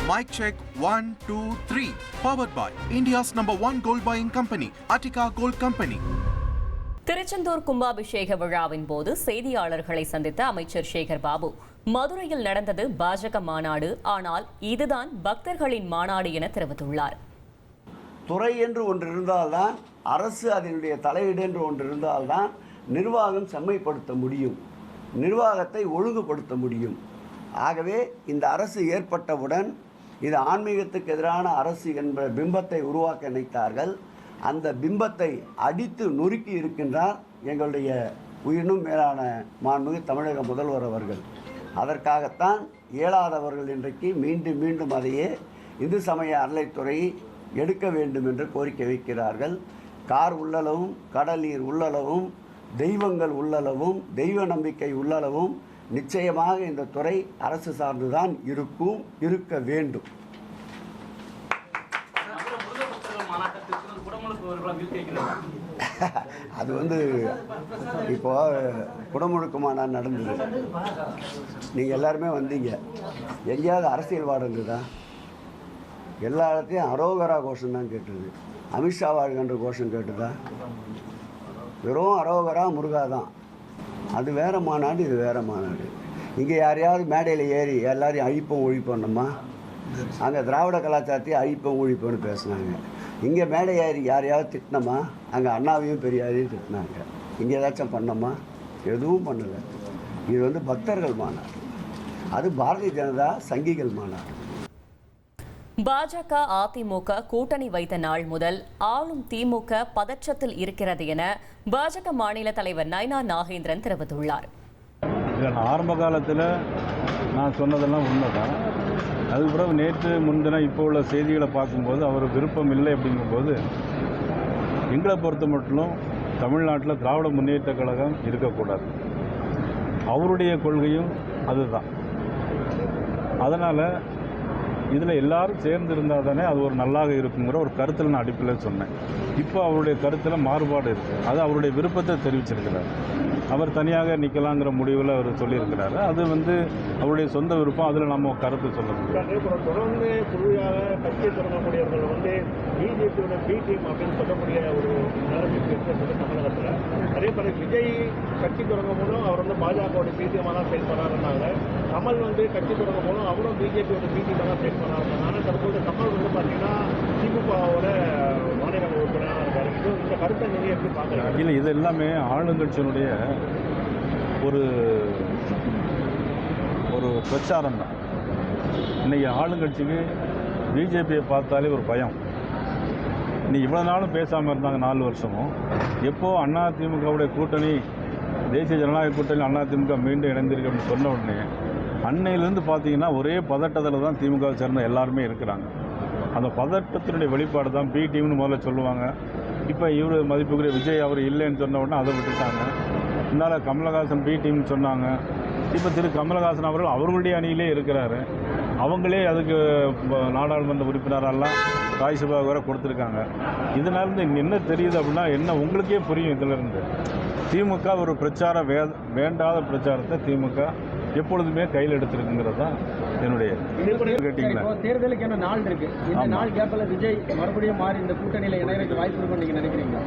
Mic check 1, 2, 3. Powered by India's #1 gold buying company, Attica Gold Company. Tiruchendur கும்பாபிஷேக விழாவின் போது செய்தியாளர்களை சந்தித்த அமைச்சர் சேகர் பாபு, மதுரையில் நடந்தது பாஜக மாநாடு, ஆனால் இதுதான் பக்தர்களின் மாநாடு என தெரிவித்துள்ளார். துறை என்று ஒன்று இருந்தால்தான், அரசு அதனுடைய தலையீடு என்று ஒன்று இருந்தால்தான் நிர்வாகம் செம்மைப்படுத்த முடியும், நிர்வாகத்தை ஒழுங்குபடுத்த முடியும். ஆகவே இந்த அரசு ஏற்பட்டவுடன் இது ஆன்மீகத்துக்கு எதிரான அரசு என்ற பிம்பத்தை உருவாக்க நினைத்தார்கள். அந்த பிம்பத்தை அடித்து நொறுக்கி இருக்கின்றார் எங்களுடைய உயிரினும் மேலான மாண்புமிகு தமிழக முதல்வர் அவர்கள். அதற்காகத்தான் இயலாதவர்கள் இன்றைக்கு மீண்டும் மீண்டும் அதையே இந்து சமய அறநிலைத்துறை எடுக்க வேண்டும் என்று கோரிக்கை வைக்கிறார்கள். கார் உள்ளளவும், கடல் நீர் உள்ளளவும், தெய்வங்கள் உள்ளளவும், தெய்வ நம்பிக்கை உள்ளளவும் நிச்சயமாக இந்த துறை அரசு சார்ந்துதான் இருக்க வேண்டும். அது இப்போ குடமுழுக்கு மாநாடு நடந்தது, நீங்கள் எல்லாருமே வந்தீங்க. எங்கேயாவது அரசியல்வாடு இருந்ததா? எல்லா இடத்தையும் அரோகரா கோஷம் தான் கேட்டுது. அமித்ஷா வாழ்கின்ற கோஷம் கேட்டுதா? வெறும் அரோகரா முருகா தான். அது வேறு மாநாடு, இது வேறு மாநாடு. இங்கே யாரையாவது மேடையில் ஏறி எல்லாரையும் அழிப்போம் ஒழிப்போம்னம்மா, அங்கே திராவிட கலாச்சாரத்தையும் அழிப்போம் ஒழிப்போம்னு பேசுனாங்க. இங்கே மேடை ஏறி யாரையாவது திட்டினோமா? அங்கே அண்ணாவையும் பெரியாரையும் திட்டினாங்க. இங்கே ஏதாச்சும் பண்ணோமா? எதுவும் பண்ணலை. இது பக்தர்கள் மாநாடு, அது பாரதிய ஜனதா சங்கிகள் மாநாடு. பாஜக அதிமுக கூட்டணி வைத்த நாள் முதல் ஆளும் திமுக பதற்றத்தில் இருக்கிறது என பாஜக மாநில தலைவர் நயினார் நாகேந்திரன் தெரிவித்துள்ளார். ஆரம்ப காலத்தில் நான் சொன்னதெல்லாம் உண்மைதான். அதுக்கு பிறகு நேற்று முன்தினம் இப்போ உள்ள செய்திகளை பார்க்கும்போது அவர் விருப்பம் இல்லை அப்படிங்கும்போது, எங்களை பொறுத்த மட்டும் தமிழ்நாட்டில் திராவிட முன்னேற்ற கழகம் இருக்கக்கூடாது, அவருடைய கொள்கையும் அதுதான். அதனால் இதில் எல்லாரும் சேர்ந்து இருந்தால் தானே அது ஒரு நல்லாக இருக்குங்கிற ஒரு கருத்தில் நான் அடிப்பில் சொன்னேன். இப்போ அவருடைய கருத்தில் மாறுபாடு இருக்குது. அது அவருடைய விருப்பத்தை தெரிவிச்சிருக்கிறார். அவர் தனியாக நிற்கலாங்கிற முடிவில் அவர் சொல்லியிருக்கிறாரு. அது அவருடைய சொந்த விருப்பம், அதில் நம்ம கருத்து சொல்ல முடியும். தொடர்ந்து புதிதாக கட்சி தொடங்கக்கூடியவர்கள் பிஜேபியோட பி டீம் அப்படின்னு சொல்லக்கூடிய ஒரு நிலைமைக்கு இருக்கிறது தமிழகத்தில். அதே மாதிரி விஜய் கட்சி தொடங்கும் போதும் அவர் பாஜகவோட பி டீமாக தான் செயல்படுறாருன்னாங்க. கமல் கட்சி தொடங்கும் போதும் அவரும் பிஜேபியோட பி டீமாக தான் செயல்படுறாங்க. ஆனால் தற்போது கமல் பார்த்தீங்கன்னா திமுகவோட மாநில உறுப்பினராக இருக்காரு. இந்த கருத்தை நீங்கள் எப்படி பார்க்குறாங்க? இல்லை, இது எல்லாமே ஆளுங்கட்சியினுடைய ஒரு பிரச்சாரம் தான். இன்றைக்கி ஆளுங்கட்சிக்கு பிஜேபியை பார்த்தாலே ஒரு பயம். இன்னைக்கு இவ்வளோ நாளும் பேசாமல் இருந்தாங்க 4 வருஷமும். எப்போது அதிமுகவுடைய கூட்டணி, தேசிய ஜனநாயக கூட்டணி அதிமுக மீண்டும் இணைந்திருக்கு அப்படின்னு சொன்ன உடனே அன்னையிலேருந்து பார்த்தீங்கன்னா ஒரே பதட்டத்தில் தான் திமுகவை சேர்ந்த எல்லாருமே இருக்கிறாங்க. அந்த பதட்டத்தினுடைய வெளிப்பாடு தான் பி டீம்னு முதல்ல சொல்லுவாங்க. இப்போ இவர் மதிப்புக்குரிய விஜய் அவர் இல்லைன்னு சொன்ன உடனே அதை விட்டுட்டாங்க. முன்னால் கமலஹாசன் பி டீம்னு சொன்னாங்க. இப்போ கமலஹாசன் அவர்கள் அவர்களுடைய அணியிலே இருக்கிறாரு. அவங்களே அதுக்கு நாடாளுமன்ற உறுப்பினரெல்லாம் ராஜ்யசபா வரை கொடுத்துருக்காங்க. இதனால என்ன தெரியுது அப்படின்னா, என்ன உங்களுக்கே புரியும். இதிலிருந்து திமுக ஒரு வேண்டாத பிரச்சாரத்தை திமுக எப்பொழுதுமே கையில் எடுத்திருக்குங்கிறது தான் என்னுடைய. கேட்டீங்களா, தேர்தலுக்கு என்ன நாள் இருக்கு? இந்த நாள் கேப்பில் விஜய் மறுபடியும் மாறி இந்த கூட்டணியில் இணையறதுக்கு வாய்ப்பு இருக்குன்னு நீங்கள் நினைக்கிறீங்களா?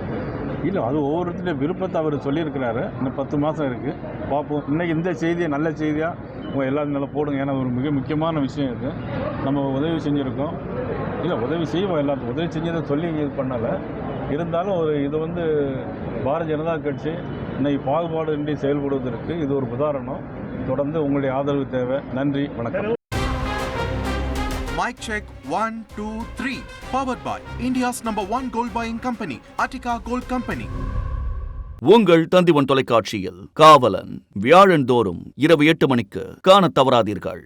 இல்லை, அது ஒவ்வொருத்தருடைய விருப்பத்தை அவர் சொல்லியிருக்கிறாரு. இன்னும் 10 மாதம் இருக்குது, பார்ப்போம். இன்றைக்கி இந்த செய்தியை நல்ல செய்தியாக உங்கள் எல்லாரும் நல்லா போடுங்க. ஏன்னா ஒரு மிக முக்கியமான விஷயம் இருக்குது. நம்ம உதவி செஞ்சுருக்கோம். இல்லை, உதவி செய்வோம், எல்லாத்துக்கும் உதவி செஞ்சதை சொல்லி இது பண்ணலை. இருந்தாலும் இது பாரதிய ஜனதா கட்சி இன்னைக்கு பாகுபாடு இன்றி செயல்படுவதற்கு இது ஒரு உதாரணம். தொடர்ந்து உங்களுடைய ஆதரவு தேவை. நன்றி, வணக்கம். Mic check 1, 2, 3. Powered by India's #1 gold buying company, Attica Gold Company. உங்கள் தந்திவன் தொலைக்காட்சியில் காவலன் வியாழன் தோறும் இரவு 8 மணிக்கு காணத் தவறாதீர்கள்.